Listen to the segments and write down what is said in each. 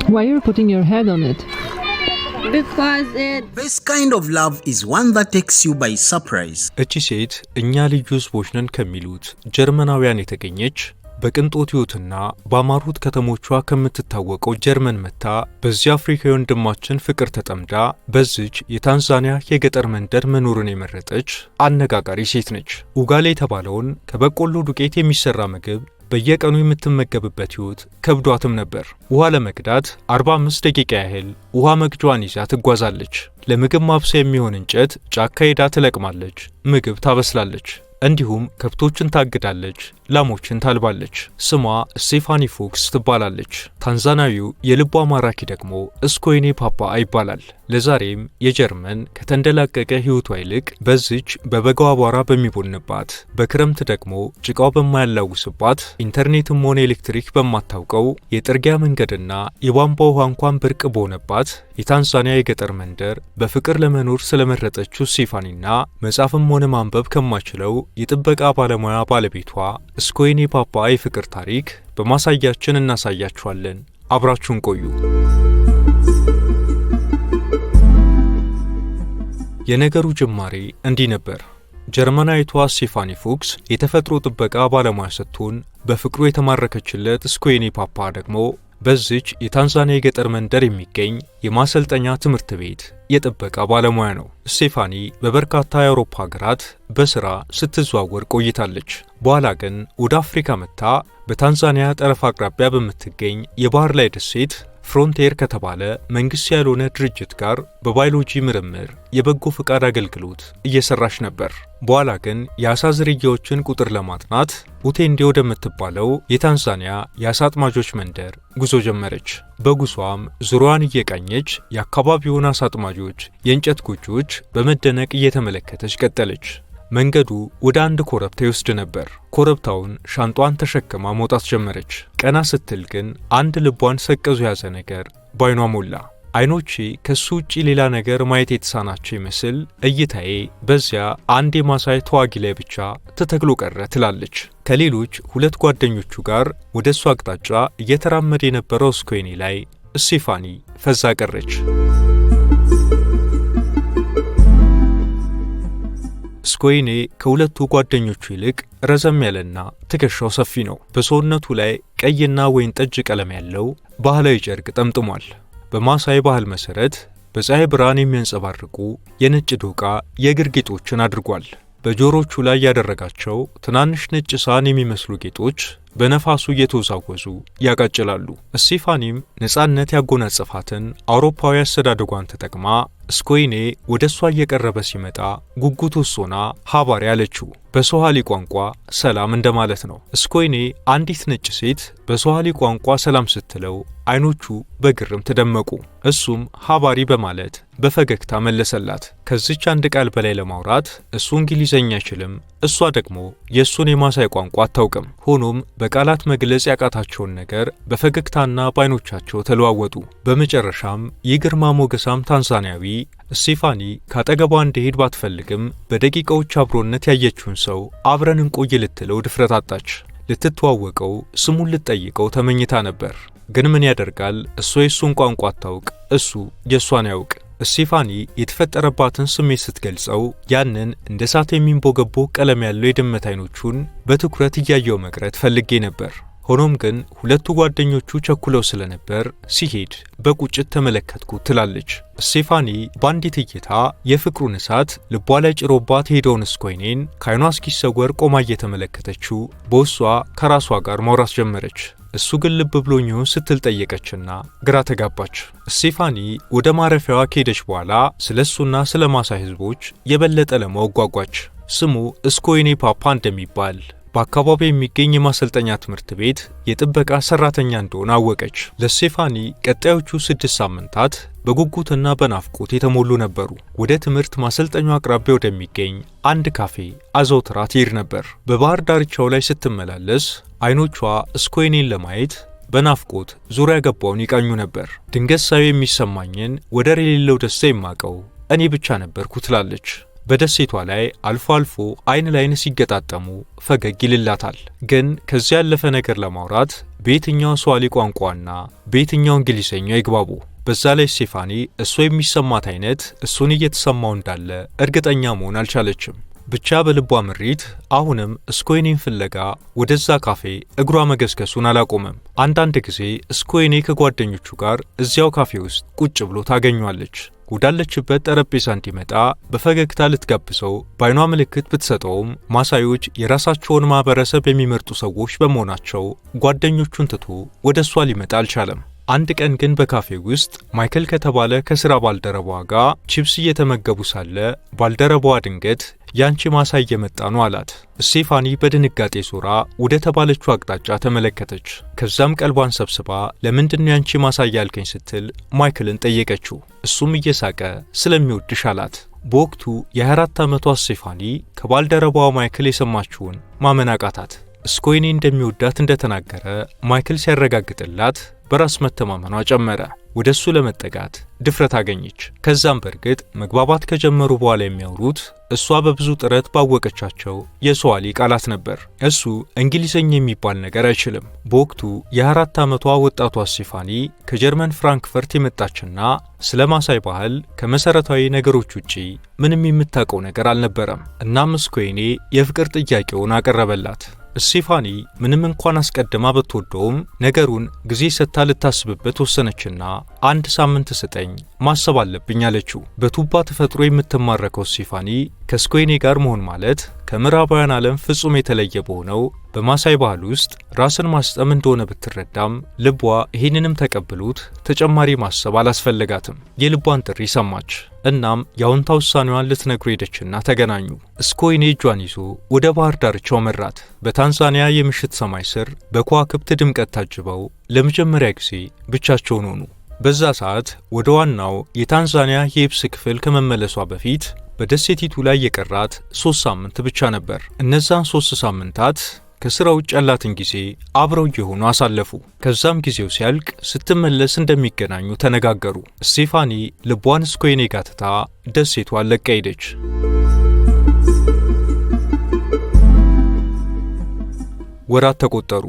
Why are you putting your head on it? Because This kind of love is one that takes you by surprise. እቺ ሴት እኛ ልዩ ህዝቦች ነን ከሚሉት ጀርመናውያን የተገኘች በቅንጦት ህይወትና ባማሩት ከተሞቿ ከምትታወቀው ጀርመን መታ በዚህ አፍሪካዊ ወንድማችን ፍቅር ተጠምዳ በዚች የታንዛኒያ የገጠር መንደር መኖርን የመረጠች አነጋጋሪ ሴት ነች። ኡጋሌ የተባለውን ከበቆሎ ዱቄት የሚሰራ ምግብ በየቀኑ የምትመገብበት ህይወት ከብዷትም ነበር። ውሃ ለመቅዳት 45 ደቂቃ ያህል ውሃ መቅጃዋን ይዛ ትጓዛለች። ለምግብ ማብሰያ የሚሆን እንጨት ጫካ ሄዳ ትለቅማለች፣ ምግብ ታበስላለች፣ እንዲሁም ከብቶችን ታግዳለች፣ ላሞችን ታልባለች። ስሟ ስቴፋኒ ፉክስ ትባላለች። ታንዛኒያዊው የልቧ ማራኪ ደግሞ ስኮይኔ ፓፓ ይባላል። ለዛሬም የጀርመን ከተንደላቀቀ ህይወቷ ይልቅ በዚች በበጋው አቧራ በሚቦንባት በክረምት ደግሞ ጭቃው በማያላውስባት ኢንተርኔትም ሆነ ኤሌክትሪክ በማታውቀው የጥርጊያ መንገድና የቧንቧ ውሃ እንኳን ብርቅ በሆነባት የታንዛኒያ የገጠር መንደር በፍቅር ለመኖር ስለመረጠችው ስቴፋኒና መጻፍም ሆነ ማንበብ ከማችለው የጥበቃ ባለሙያ ባለቤቷ ስኮይኔ ፓፓ የፍቅር ታሪክ በማሳያችን እናሳያችኋለን። አብራችሁን ቆዩ። የነገሩ ጅማሬ እንዲህ ነበር። ጀርመናዊቷ ስቴፋኒ ፉክስ የተፈጥሮ ጥበቃ ባለሙያ ስትሆን በፍቅሩ የተማረከችለት ስኮይኔ ፓፓ ደግሞ በዚች የታንዛኒያ የገጠር መንደር የሚገኝ የማሰልጠኛ ትምህርት ቤት የጥበቃ ባለሙያ ነው። ስቴፋኒ በበርካታ የአውሮፓ ሀገራት በስራ ስትዘዋወር ቆይታለች። በኋላ ግን ወደ አፍሪካ መጥታ በታንዛኒያ ጠረፍ አቅራቢያ በምትገኝ የባህር ላይ ደሴት ፍሮንቲር ከተባለ መንግስት ያልሆነ ድርጅት ጋር በባዮሎጂ ምርምር የበጎ ፍቃድ አገልግሎት እየሰራች ነበር። በኋላ ግን የአሳ ዝርያዎችን ቁጥር ለማጥናት ኡቴንዴ ወደምትባለው የታንዛኒያ የአሳ አጥማጆች መንደር ጉዞ ጀመረች። በጉዟም ዙሪያዋን እየቃኘች የአካባቢውን አሳ አጥማጆች የእንጨት ጎጆዎች በመደነቅ እየተመለከተች ቀጠለች። መንገዱ ወደ አንድ ኮረብታ ይወስድ ነበር። ኮረብታውን ሻንጧን ተሸክማ መውጣት ጀመረች። ቀና ስትል ግን አንድ ልቧን ሰቀዙ ያዘ ነገር ባይኗ ሞላ። አይኖቼ ከሱ ውጪ ሌላ ነገር ማየት የተሳናቸው ይመስል እይታዬ በዚያ አንድ የማሳይ ተዋጊ ላይ ብቻ ተተክሎ ቀረ ትላለች። ከሌሎች ሁለት ጓደኞቹ ጋር ወደ እሱ አቅጣጫ እየተራመደ የነበረው ስኮይኔ ላይ ስቴፋኒ ፈዛ ቀረች። ስኮይኔ ከሁለቱ ጓደኞቹ ይልቅ ረዘም ያለና ትከሻው ሰፊ ነው። በሰውነቱ ላይ ቀይና ወይን ጠጅ ቀለም ያለው ባህላዊ ጨርቅ ጠምጥሟል። በማሳይ ባህል መሰረት በፀሐይ ብርሃን የሚያንጸባርቁ የነጭ ዶቃ የእግር ጌጦችን አድርጓል። በጆሮቹ ላይ ያደረጋቸው ትናንሽ ነጭ ሳህን የሚመስሉ ጌጦች በነፋሱ እየተወዛወዙ ያቃጭላሉ። ስቴፋኒም ነጻነት ያጎናጸፋትን አውሮፓዊ አስተዳደጓን ተጠቅማ ስኮይኔ ወደ እሷ እየቀረበ ሲመጣ ጉጉት ወሶና ሀባሪ አለችው። በሶሃሊ ቋንቋ ሰላም እንደማለት ነው። ስኮይኔ አንዲት ነጭ ሴት በሶሃሊ ቋንቋ ሰላም ስትለው አይኖቹ በግርም ተደመቁ። እሱም ሀባሪ በማለት በፈገግታ መለሰላት። ከዚች አንድ ቃል በላይ ለማውራት እሱ እንግሊዘኛ አይችልም፣ እሷ ደግሞ የእሱን የማሳይ ቋንቋ አታውቅም። ሆኖም በቃላት መግለጽ ያቃታቸውን ነገር በፈገግታና በአይኖቻቸው ተለዋወጡ። በመጨረሻም የግርማ ሞገሳም ታንዛኒያዊ ስቴፋኒ ካጠገቧ እንዲሄድ ባትፈልግም በደቂቃዎች አብሮነት ያየችውን ሰው አብረን እንቆይ ልትለው ድፍረት አጣች። ልትተዋወቀው ስሙን ልትጠይቀው ተመኝታ ነበር። ግን ምን ያደርጋል፣ እሷ የእሱን ቋንቋ አታውቅ፣ እሱ የእሷን ያውቅ። ስቴፋኒ የተፈጠረባትን ስሜት ስትገልጸው ያንን እንደ እሳት የሚንቦገቦግ ቀለም ያለው የድመት አይኖቹን በትኩረት እያየው መቅረት ፈልጌ ነበር። ሆኖም ግን ሁለቱ ጓደኞቹ ቸኩለው ስለነበር ሲሄድ በቁጭት ተመለከትኩት ትላለች። ስቴፋኒ በአንዲት እይታ የፍቅሩን እሳት ልቧ ላይ ጭሮባት ሄደውን ስኮይኔን ከዓይኗ እስኪሰወር ቆማ እየተመለከተችው በውሷ ከራሷ ጋር ማውራት ጀመረች። እሱ ግን ልብ ብሎኝ ይሆን ስትል ጠየቀችና ግራ ተጋባች። ስቴፋኒ ወደ ማረፊያዋ ከሄደች በኋላ ስለሱና ስለ ማሳይ ህዝቦች የበለጠ ለማወቅ ጓጓች። ስሙ ስኮይኔ ፓፓ እንደሚባል በአካባቢው የሚገኝ የማሰልጠኛ ትምህርት ቤት የጥበቃ ሰራተኛ እንደሆነ አወቀች። ለስቴፋኒ ቀጣዮቹ 6 ሳምንታት በጉጉትና በናፍቆት የተሞሉ ነበሩ። ወደ ትምህርት ማሰልጠኛው አቅራቢያ ወደሚገኝ አንድ ካፌ አዘውትራ ትሄድ ነበር። በባህር ዳርቻው ላይ ስትመላለስ አይኖቿ ስኮይኔን ለማየት በናፍቆት ዙሪያ ገባውን ይቃኙ ነበር። ድንገት ሳየው የሚሰማኝን ወደር የሌለው ደስታ የማቀው እኔ ብቻ ነበርኩ ትላለች። በደሴቷ ላይ አልፎ አልፎ አይን ላይን ሲገጣጠሙ ፈገግ ይልላታል። ግን ከዚያ ያለፈ ነገር ለማውራት በየትኛው ስዋሂሊ ቋንቋና በየትኛው እንግሊዘኛ ይግባቡ? በዛ ላይ ስቴፋኒ እሱ የሚሰማት አይነት እሱን እየተሰማው እንዳለ እርግጠኛ መሆን አልቻለችም። ብቻ በልቧ ምሪት አሁንም ስኮይኔን ፍለጋ ወደዛ ካፌ እግሯ መገስገሱን አላቆመም። አንዳንድ ጊዜ ስኮይኔ ከጓደኞቹ ጋር እዚያው ካፌ ውስጥ ቁጭ ብሎ ታገኟለች። ወዳለችበት ጠረጴዛ እንዲመጣ በፈገግታ ልትጋብዘው በአይኗ ምልክት ብትሰጠውም ማሳዮች የራሳቸውን ማህበረሰብ የሚመርጡ ሰዎች በመሆናቸው ጓደኞቹን ትቶ ወደ እሷ ሊመጣ አልቻለም። አንድ ቀን ግን በካፌ ውስጥ ማይክል ከተባለ ከስራ ባልደረባዋ ጋር ቺፕስ እየተመገቡ ሳለ ባልደረባዋ ድንገት ያንቺ ማሳይ እየመጣ ነው አላት። ስቴፋኒ በድንጋጤ ዞራ ወደ ተባለችው አቅጣጫ ተመለከተች። ከዛም ቀልቧን ሰብስባ ለምንድነው ያንቺ ማሳይ ያልከኝ ስትል ማይክልን ጠየቀችው። እሱም እየሳቀ ስለሚወድሽ አላት። በወቅቱ የ24 ዓመቷ ስቴፋኒ ከባልደረባዋ ማይክል የሰማችውን ማመን አቃታት። ስኮይኔ እንደሚወዳት እንደተናገረ ማይክል ሲያረጋግጥላት በራስ መተማመኗ ጨመረ። ወደሱ ለመጠጋት ድፍረት አገኘች። ከዛም በርግጥ መግባባት ከጀመሩ በኋላ የሚያወሩት እሷ በብዙ ጥረት ባወቀቻቸው የስዋሂሊ ቃላት ነበር። እሱ እንግሊዘኛ የሚባል ነገር አይችልም። በወቅቱ የ24 ዓመቷ ወጣቷ ስቴፋኒ ከጀርመን ፍራንክፈርት የመጣችና ስለ ማሳይ ባህል ከመሰረታዊ ነገሮች ውጪ ምንም የምታውቀው ነገር አልነበረም። እናም ስኮይኔ የፍቅር ጥያቄውን አቀረበላት። ስቴፋኒ ምንም እንኳን አስቀድማ ብትወደውም ነገሩን ጊዜ ሰጥታ ልታስብበት ወሰነችና አንድ ሳምንት ስጠኝ ማሰብ አለብኝ አለችው። በቱባ ተፈጥሮ የምትማረከው ስቴፋኒ ከስኮይኔ ጋር መሆን ማለት ከምዕራባውያን ዓለም ፍጹም የተለየ በሆነው በማሳይ ባህል ውስጥ ራስን ማስጠም እንደሆነ ብትረዳም ልቧ ይህንንም ተቀብሎት ተጨማሪ ማሰብ አላስፈለጋትም። የልቧን ጥሪ ሰማች። እናም የአዎንታ ውሳኔዋን ልትነግሩ ሄደችና ተገናኙ። ስኮይኔ እጇን ይዞ ወደ ባህር ዳርቻው መራት። በታንዛኒያ የምሽት ሰማይ ስር በከዋክብት ድምቀት ታጅበው ለመጀመሪያ ጊዜ ብቻቸውን ሆኑ። በዛ ሰዓት ወደ ዋናው የታንዛኒያ የየብስ ክፍል ከመመለሷ በፊት በደሴቲቱ ላይ የቀራት 3 ሳምንት ብቻ ነበር። እነዛን 3 ሳምንታት ከስራ ውጭ ያላትን ጊዜ አብረው የሆኑ አሳለፉ። ከዛም ጊዜው ሲያልቅ ስትመለስ እንደሚገናኙ ተነጋገሩ። ስቴፋኒ ልቧን ስኮይኔ ጋር ትታ ደሴቷን ለቃ ሄደች። ወራት ተቆጠሩ።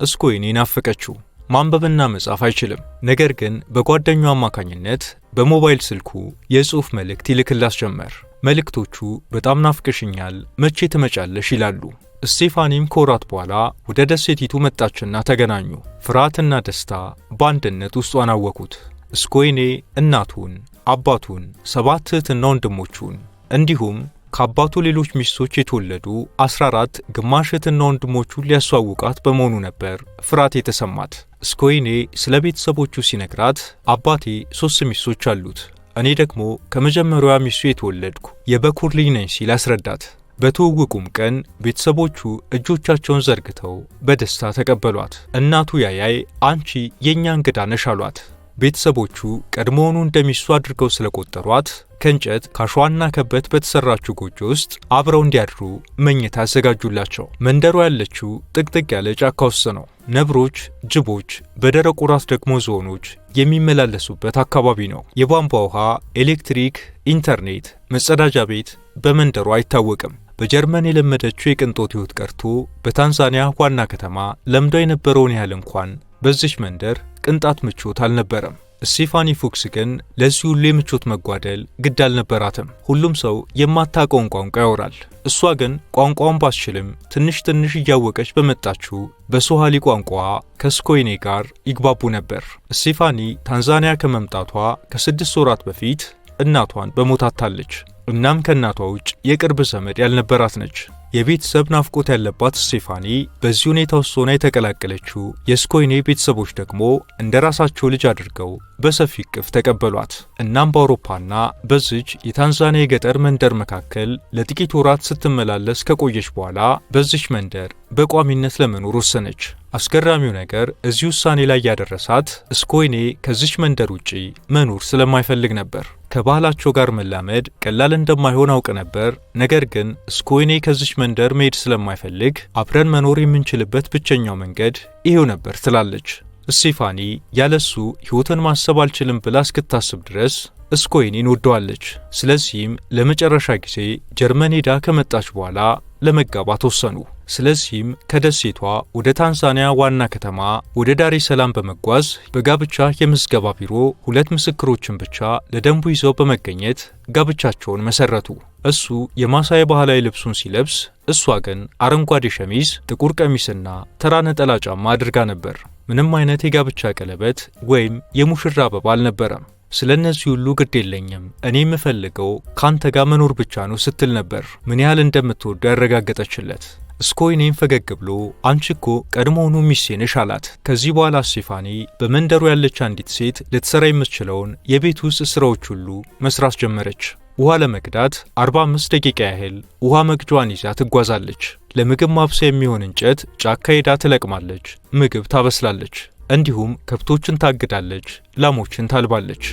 ስኮይኔ ናፈቀችው። ማንበብና መጻፍ አይችልም። ነገር ግን በጓደኛው አማካኝነት በሞባይል ስልኩ የጽሑፍ መልእክት ይልክላት ጀመር። መልእክቶቹ በጣም ናፍቀሽኛል፣ መቼ ትመጫለሽ ይላሉ። ስቴፋኒም ከወራት በኋላ ወደ ደሴቲቱ መጣችና ተገናኙ። ፍርሃትና ደስታ በአንድነት ውስጧን አወኩት። ስኮይኔ እናቱን፣ አባቱን፣ 7 እህትና ወንድሞቹን እንዲሁም ከአባቱ ሌሎች ሚስቶች የተወለዱ 14 ግማሽ እህትና ወንድሞቹን ሊያስተዋውቃት በመሆኑ ነበር ፍርሃት የተሰማት። ስኮይኔ ስለ ቤተሰቦቹ ሲነግራት አባቴ 3 ሚስቶች አሉት፣ እኔ ደግሞ ከመጀመሪያዋ ሚስቱ የተወለድኩ የበኩር ልጅ ነኝ ሲል አስረዳት። በትውውቁም ቀን ቤተሰቦቹ እጆቻቸውን ዘርግተው በደስታ ተቀበሏት። እናቱ ያያይ አንቺ የኛ እንግዳ ነሽ አሏት። ቤተሰቦቹ ቀድሞውኑ እንደሚስቱ አድርገው ስለቆጠሯት ከእንጨት ካሸዋና ከበት በተሰራችው ጎጆ ውስጥ አብረው እንዲያድሩ መኝታ አዘጋጁላቸው። መንደሯ ያለችው ጥቅጥቅ ያለ ጫካ ውስጥ ነው። ነብሮች፣ ጅቦች፣ በደረቁ ራስ ደግሞ ዝሆኖች የሚመላለሱበት አካባቢ ነው። የቧንቧ ውሃ፣ ኤሌክትሪክ፣ ኢንተርኔት፣ መጸዳጃ ቤት በመንደሯ አይታወቅም። በጀርመን የለመደችው የቅንጦት ሕይወት ቀርቶ በታንዛኒያ ዋና ከተማ ለምዳ የነበረውን ያህል እንኳን በዚች መንደር ቅንጣት ምቾት አልነበረም። ስቴፋኒ ፉክስ ግን ለዚህ ሁሉ የምቾት መጓደል ግድ አልነበራትም። ሁሉም ሰው የማታውቀውን ቋንቋ ያወራል። እሷ ግን ቋንቋውን ባስችልም ትንሽ ትንሽ እያወቀች በመጣችው በስዋሂሊ ቋንቋ ከስኮይኔ ጋር ይግባቡ ነበር። ስቴፋኒ ታንዛኒያ ከመምጣቷ ከ6 ወራት በፊት እናቷን በሞት አጥታለች። እናም ከእናቷ ውጭ የቅርብ ዘመድ ያልነበራት ነች። የቤተሰብ ናፍቆት ያለባት ስቴፋኒ በዚህ ሁኔታ ውስጥ ሆና የተቀላቀለችው የስኮይኔ ቤተሰቦች ደግሞ እንደ ራሳቸው ልጅ አድርገው በሰፊ እቅፍ ተቀበሏት። እናም በአውሮፓና በዚች የታንዛኒያ የገጠር መንደር መካከል ለጥቂት ወራት ስትመላለስ ከቆየች በኋላ በዚች መንደር በቋሚነት ለመኖር ወሰነች። አስገራሚው ነገር እዚህ ውሳኔ ላይ ያደረሳት ስኮይኔ ከዚች መንደር ውጪ መኖር ስለማይፈልግ ነበር። ከባህላቸው ጋር መላመድ ቀላል እንደማይሆን አውቅ ነበር። ነገር ግን ስኮይኔ ከዚች መንደር መሄድ ስለማይፈልግ አብረን መኖር የምንችልበት ብቸኛው መንገድ ይሄው ነበር ትላለች። ስቴፋኒ ያለሱ ሕይወትን ማሰብ አልችልም ብላ እስክታስብ ድረስ ስኮይኔን ወደዋለች። ስለዚህም ለመጨረሻ ጊዜ ጀርመን ሄዳ ከመጣች በኋላ ለመጋባት ወሰኑ። ስለዚህም ከደሴቷ ወደ ታንዛኒያ ዋና ከተማ ወደ ዳሬ ሰላም በመጓዝ በጋብቻ የምዝገባ ቢሮ 2 ምስክሮችን ብቻ ለደንቡ ይዘው በመገኘት ጋብቻቸውን መሰረቱ። እሱ የማሳይ ባህላዊ ልብሱን ሲለብስ፣ እሷ ግን አረንጓዴ ሸሚዝ፣ ጥቁር ቀሚስና ተራ ነጠላ ጫማ አድርጋ ነበር። ምንም አይነት የጋብቻ ቀለበት ወይም የሙሽራ አበባ አልነበረም። ስለነዚህ ሁሉ ግድ የለኝም፣ እኔ የምፈልገው ካንተ ጋር መኖር ብቻ ነው ስትል ነበር ምን ያህል እንደምትወደው ያረጋገጠችለት። ስኮይኔም ፈገግ ብሎ አንቺ እኮ ቀድሞውኑ ሚስቴ ነሽ አላት። ከዚህ በኋላ ስቴፋኒ በመንደሩ ያለች አንዲት ሴት ልትሰራ የምትችለውን የቤት ውስጥ ስራዎች ሁሉ መስራት ጀመረች። ውሃ ለመቅዳት 45 ደቂቃ ያህል ውሃ መቅጃዋን ይዛ ትጓዛለች። ለምግብ ማብሰያ የሚሆን እንጨት ጫካ ሄዳ ትለቅማለች፣ ምግብ ታበስላለች፣ እንዲሁም ከብቶችን ታግዳለች፣ ላሞችን ታልባለች።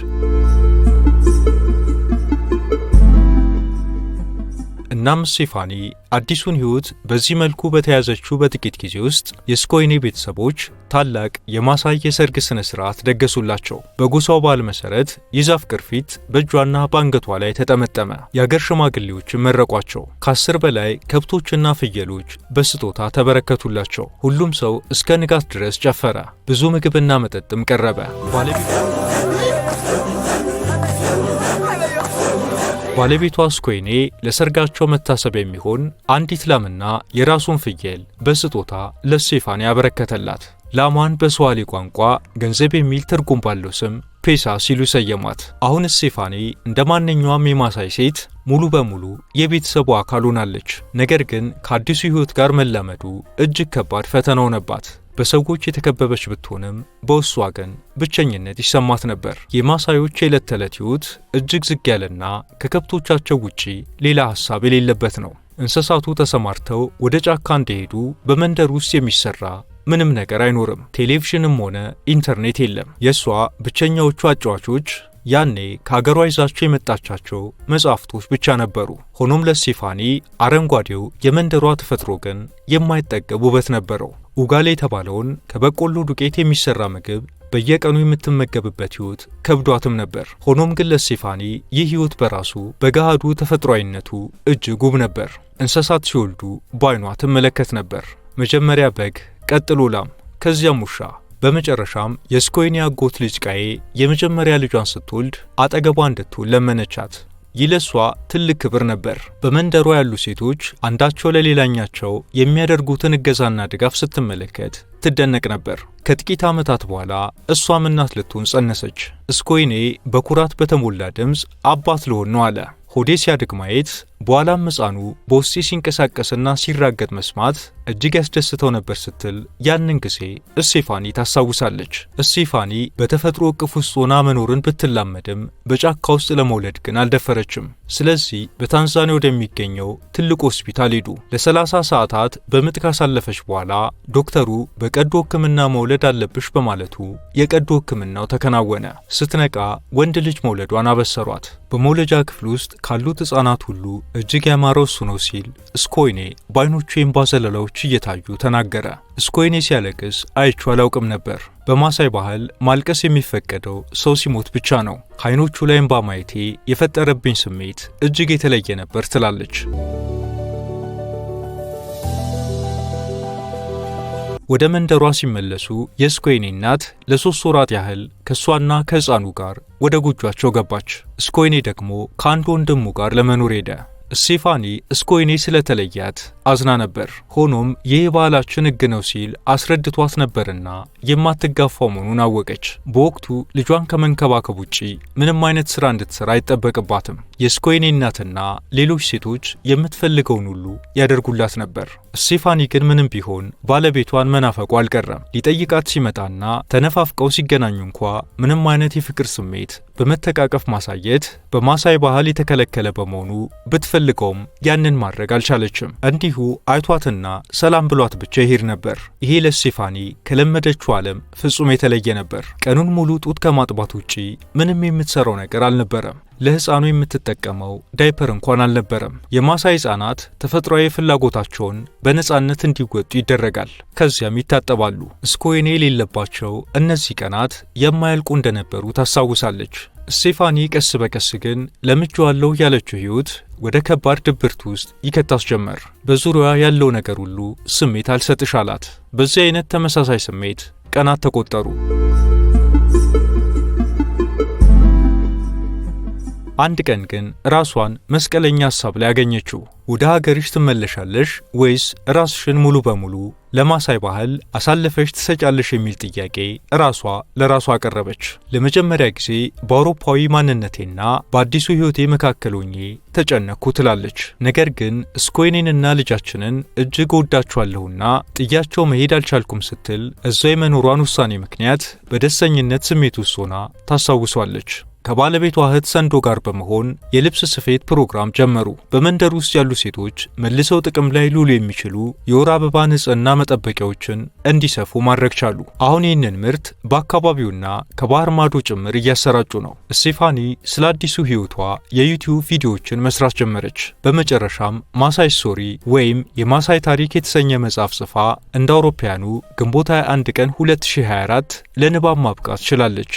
እናም ስቴፋኒ አዲሱን ሕይወት በዚህ መልኩ በተያዘችው በጥቂት ጊዜ ውስጥ የስኮይኔ ቤተሰቦች ታላቅ የማሳይ የሰርግ ስነ ስርዓት ደገሱላቸው። በጎሳው ባህል መሰረት የዛፍ ቅርፊት በእጇና በአንገቷ ላይ ተጠመጠመ። የአገር ሽማግሌዎችን መረቋቸው። ከ10 በላይ ከብቶችና ፍየሎች በስጦታ ተበረከቱላቸው። ሁሉም ሰው እስከ ንጋት ድረስ ጨፈረ። ብዙ ምግብና መጠጥም ቀረበ። ባለቤቷ ስኮይኔ ለሰርጋቸው መታሰቢያ የሚሆን አንዲት ላምና የራሱን ፍየል በስጦታ ለስቴፋኒ ያበረከተላት። ላሟን በስዋሂሊ ቋንቋ ገንዘብ የሚል ትርጉም ባለው ስም ፔሳ ሲሉ ሰየሟት። አሁን ስቴፋኒ እንደ ማንኛውም የማሳይ ሴት ሙሉ በሙሉ የቤተሰቡ አካል ሆናለች። ነገር ግን ከአዲሱ ሕይወት ጋር መላመዱ እጅግ ከባድ ፈተና ሆነባት። በሰዎች የተከበበች ብትሆንም በውስጧ ግን ብቸኝነት ይሰማት ነበር። የማሳዮች የዕለት ተዕለት ሕይወት እጅግ ዝግ ያለና ከከብቶቻቸው ውጪ ሌላ ሐሳብ የሌለበት ነው። እንስሳቱ ተሰማርተው ወደ ጫካ እንደሄዱ በመንደር ውስጥ የሚሰራ ምንም ነገር አይኖርም። ቴሌቪዥንም ሆነ ኢንተርኔት የለም። የእሷ ብቸኛዎቹ አጫዋቾች ያኔ ከአገሯ ይዛቸው የመጣቻቸው መጽሐፍቶች ብቻ ነበሩ። ሆኖም ለስቴፋኒ አረንጓዴው የመንደሯ ተፈጥሮ ግን የማይጠገብ ውበት ነበረው። ኡጋሌ የተባለውን ከበቆሎ ዱቄት የሚሰራ ምግብ በየቀኑ የምትመገብበት ሕይወት ከብዷትም ነበር። ሆኖም ግን ለስቴፋኒ ይህ ሕይወት በራሱ በገሃዱ ተፈጥሯዊነቱ እጅግ ውብ ነበር። እንስሳት ሲወልዱ በዓይኗ ትመለከት ነበር። መጀመሪያ በግ፣ ቀጥሎ ላም፣ ከዚያም ውሻ። በመጨረሻም የስኮይኔ አጎት ልጅ ቃዬ የመጀመሪያ ልጇን ስትወልድ አጠገቧ እንድትውል ለመነቻት። ይህ ለሷ ትልቅ ክብር ነበር። በመንደሯ ያሉ ሴቶች አንዳቸው ለሌላኛቸው የሚያደርጉትን እገዛና ድጋፍ ስትመለከት ትደነቅ ነበር። ከጥቂት ዓመታት በኋላ እሷም እናት ልትሆን ጸነሰች። ስኮይኔ በኩራት በተሞላ ድምፅ አባት ልሆን ነው አለ። ሆዴ ሲያድግ ማየት፣ በኋላም ሕፃኑ በውስጤ ሲንቀሳቀስና ሲራገጥ መስማት እጅግ ያስደስተው ነበር ስትል ያንን ጊዜ ስቴፋኒ ታስታውሳለች። ስቴፋኒ በተፈጥሮ እቅፍ ውስጥ ሆና መኖርን ብትላመድም በጫካ ውስጥ ለመውለድ ግን አልደፈረችም። ስለዚህ በታንዛኒያ ወደሚገኘው ትልቅ ሆስፒታል ሄዱ። ለ30 ሰዓታት በምጥ ካሳለፈች በኋላ ዶክተሩ በቀዶ ሕክምና መውለድ አለብሽ በማለቱ የቀዶ ሕክምናው ተከናወነ። ስትነቃ ወንድ ልጅ መውለዷን አበሰሯት። በመውለጃ ክፍል ውስጥ ካሉት ሕፃናት ሁሉ እጅግ ያማረው እሱ ነው ሲል ስኮይኔ በዓይኖቹ የእንባ ዘለላዎች እየታዩ ተናገረ። ስኮይኔ ሲያለቅስ አይቼ አላውቅም ነበር። በማሳይ ባህል ማልቀስ የሚፈቀደው ሰው ሲሞት ብቻ ነው። ከዓይኖቹ ላይ እንባ ማየቴ የፈጠረብኝ ስሜት እጅግ የተለየ ነበር ትላለች። ወደ መንደሯ ሲመለሱ የስኮይኔ እናት ለ3 ወራት ያህል ከሷና ከሕፃኑ ጋር ወደ ጎጇቸው ገባች። ስኮይኔ ደግሞ ከአንድ ወንድሙ ጋር ለመኖር ሄደ። ስቴፋኒ ስኮይኔ ስለተለያት አዝና ነበር። ሆኖም ይህ ባህላችን ሕግ ነው ሲል አስረድቷት ነበርና የማትጋፋው መሆኑን አወቀች። በወቅቱ ልጇን ከመንከባከብ ውጪ ምንም አይነት ሥራ እንድትሰራ አይጠበቅባትም። የስኮይኔ እናትና ሌሎች ሴቶች የምትፈልገውን ሁሉ ያደርጉላት ነበር። ስቴፋኒ ግን ምንም ቢሆን ባለቤቷን መናፈቁ አልቀረም። ሊጠይቃት ሲመጣና ተነፋፍቀው ሲገናኙ እንኳ ምንም አይነት የፍቅር ስሜት በመተቃቀፍ ማሳየት በማሳይ ባህል የተከለከለ በመሆኑ ብትፈልገውም ያንን ማድረግ አልቻለችም። እንዲሁ አይቷትና ሰላም ብሏት ብቻ ይሄድ ነበር። ይሄ ለስቴፋኒ ከለመደችው ዓለም ፍጹም የተለየ ነበር። ቀኑን ሙሉ ጡት ከማጥባት ውጪ ምንም የምትሰራው ነገር አልነበረም። ለሕፃኑ የምትጠቀመው ዳይፐር እንኳን አልነበረም። የማሳይ ሕፃናት ተፈጥሯዊ ፍላጎታቸውን በነፃነት እንዲወጡ ይደረጋል። ከዚያም ይታጠባሉ። ስኮይኔ የሌለባቸው እነዚህ ቀናት የማያልቁ እንደነበሩ ታስታውሳለች። ስቴፋኒ ቀስ በቀስ ግን ለምጄዋለሁ ያለችው ህይወት ወደ ከባድ ድብርት ውስጥ ይከታስ ጀመር። በዙሪያዋ ያለው ነገር ሁሉ ስሜት አልሰጥሽ አላት። በዚህ አይነት ተመሳሳይ ስሜት ቀናት ተቆጠሩ። አንድ ቀን ግን ራሷን መስቀለኛ ሐሳብ ላይ ያገኘችው። ወደ ሀገርሽ ትመለሻለሽ ወይስ ራስሽን ሙሉ በሙሉ ለማሳይ ባህል አሳልፈሽ ትሰጫለሽ የሚል ጥያቄ ራሷ ለራሷ አቀረበች። ለመጀመሪያ ጊዜ በአውሮፓዊ ማንነቴና በአዲሱ ህይወቴ መካከል ሆኜ ተጨነቅኩ ትላለች። ነገር ግን ስኮይኔንና ልጃችንን እጅግ ወዳቸዋለሁና ጥያቸው መሄድ አልቻልኩም ስትል እዛ የመኖሯን ውሳኔ ምክንያት በደስተኝነት ስሜት ውስጥ ሆና ታስታውሷለች። ከባለቤቷ እህት ሰንዶ ጋር በመሆን የልብስ ስፌት ፕሮግራም ጀመሩ። በመንደር ውስጥ ያሉ ሴቶች መልሰው ጥቅም ላይ ሊውሉ የሚችሉ የወር አበባ ንጽህና መጠበቂያዎችን እንዲሰፉ ማድረግ ቻሉ። አሁን ይህንን ምርት በአካባቢውና ከባህር ማዶ ጭምር እያሰራጩ ነው። ስቴፋኒ ስለ አዲሱ ህይወቷ የዩቲዩብ ቪዲዮዎችን መስራት ጀመረች። በመጨረሻም ማሳይ ስቶሪ ወይም የማሳይ ታሪክ የተሰኘ መጽሐፍ ጽፋ እንደ አውሮፓውያኑ ግንቦት 21 ቀን 2024 ለንባብ ማብቃት ችላለች።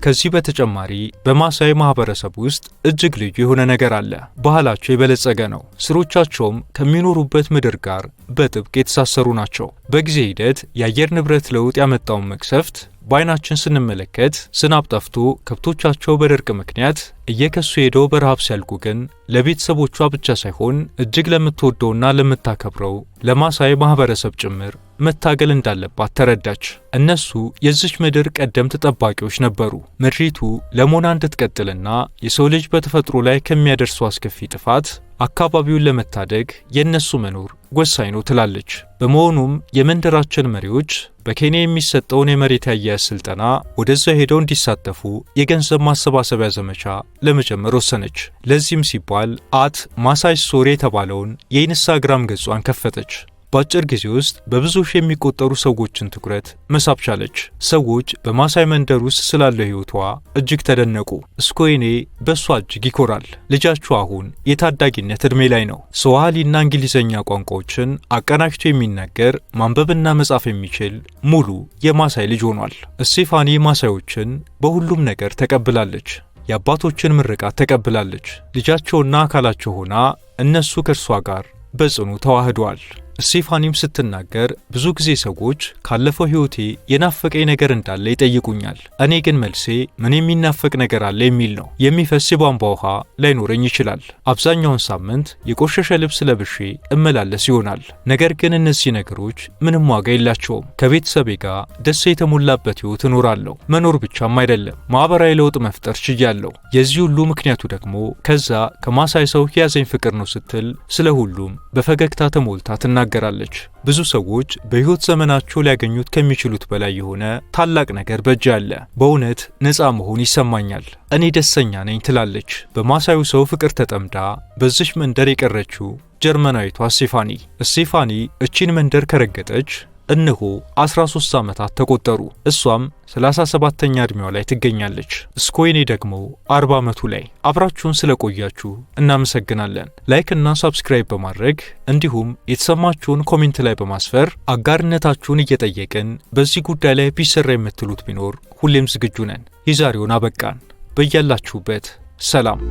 ከዚህ በተጨማሪ በማሳይ ማህበረሰብ ውስጥ እጅግ ልዩ የሆነ ነገር አለ። ባህላቸው የበለጸገ ነው። ስሮቻቸውም ከሚኖሩበት ምድር ጋር በጥብቅ የተሳሰሩ ናቸው። በጊዜ ሂደት የአየር ንብረት ለውጥ ያመጣውን መቅሰፍት በአይናችን ስንመለከት ዝናብ ጠፍቶ ከብቶቻቸው በድርቅ ምክንያት እየከሱ ሄደው በረሃብ ሲያልቁ ግን ለቤተሰቦቿ ብቻ ሳይሆን እጅግ ለምትወደውና ለምታከብረው ለማሳይ ማህበረሰብ ጭምር መታገል እንዳለባት ተረዳች። እነሱ የዚች ምድር ቀደምት ጠባቂዎች ነበሩ። ምድሪቱ ለሞና እንድትቀጥልና የሰው ልጅ በተፈጥሮ ላይ ከሚያደርሰው አስከፊ ጥፋት አካባቢውን ለመታደግ የነሱ መኖር ወሳኝ ነው ትላለች። በመሆኑም የመንደራችን መሪዎች በኬንያ የሚሰጠውን የመሬት አያያዝ ስልጠና ወደዛ ሄደው እንዲሳተፉ የገንዘብ ማሰባሰቢያ ዘመቻ ለመጀመር ወሰነች። ለዚህም ሲባል ማሳይ ስቶሪ የተባለውን የኢንስታግራም ገጿን ከፈተች። በአጭር ጊዜ ውስጥ በብዙ ሺህ የሚቆጠሩ ሰዎችን ትኩረት መሳብ ቻለች። ሰዎች በማሳይ መንደር ውስጥ ስላለው ህይወቷ እጅግ ተደነቁ። ስኮይኔ በሷ እጅግ ይኮራል። ልጃቸው አሁን የታዳጊነት እድሜ ላይ ነው። ስዋሂሊና እንግሊዘኛ ቋንቋዎችን አቀናጅቶ የሚናገር ማንበብና መጻፍ የሚችል ሙሉ የማሳይ ልጅ ሆኗል። ስቴፋኒ ማሳዮችን በሁሉም ነገር ተቀብላለች። የአባቶችን ምርቃት ተቀብላለች። ልጃቸውና አካላቸው ሆና እነሱ ከእርሷ ጋር በጽኑ ተዋህደዋል። ስቴፋኒም ስትናገር ብዙ ጊዜ ሰዎች ካለፈው ህይወቴ የናፈቀኝ ነገር እንዳለ ይጠይቁኛል። እኔ ግን መልሴ ምን የሚናፈቅ ነገር አለ የሚል ነው። የሚፈስ የቧንቧ ውሃ ላይኖረኝ ይችላል። አብዛኛውን ሳምንት የቆሸሸ ልብስ ለብሼ እመላለስ ይሆናል። ነገር ግን እነዚህ ነገሮች ምንም ዋጋ የላቸውም። ከቤተሰቤ ጋር ደስ የተሞላበት ህይወት እኖራለሁ። መኖር ብቻም አይደለም፣ ማህበራዊ ለውጥ መፍጠር ችያለሁ። የዚህ ሁሉ ምክንያቱ ደግሞ ከዛ ከማሳይ ሰው ያዘኝ ፍቅር ነው ስትል ስለ ሁሉም በፈገግታ ተሞልታ ትናገራለች። ብዙ ሰዎች በህይወት ዘመናቸው ሊያገኙት ከሚችሉት በላይ የሆነ ታላቅ ነገር በእጅ አለ። በእውነት ነፃ መሆን ይሰማኛል። እኔ ደስተኛ ነኝ ትላለች። በማሳዩ ሰው ፍቅር ተጠምዳ በዚች መንደር የቀረችው ጀርመናዊቷ ስቴፋኒ እቺን መንደር ከረገጠች እነሆ 13 ዓመታት ተቆጠሩ። እሷም 37ኛ እድሜዋ ላይ ትገኛለች። ስኮይኔ ደግሞ 40 ዓመቱ ላይ። አብራችሁን ስለቆያችሁ እናመሰግናለን። ላይክ እና ሰብስክራይብ በማድረግ እንዲሁም የተሰማችሁን ኮሜንት ላይ በማስፈር አጋርነታችሁን እየጠየቅን በዚህ ጉዳይ ላይ ቢሰራ የምትሉት ቢኖር ሁሌም ዝግጁ ነን። የዛሬውን አበቃን። በያላችሁበት ሰላም።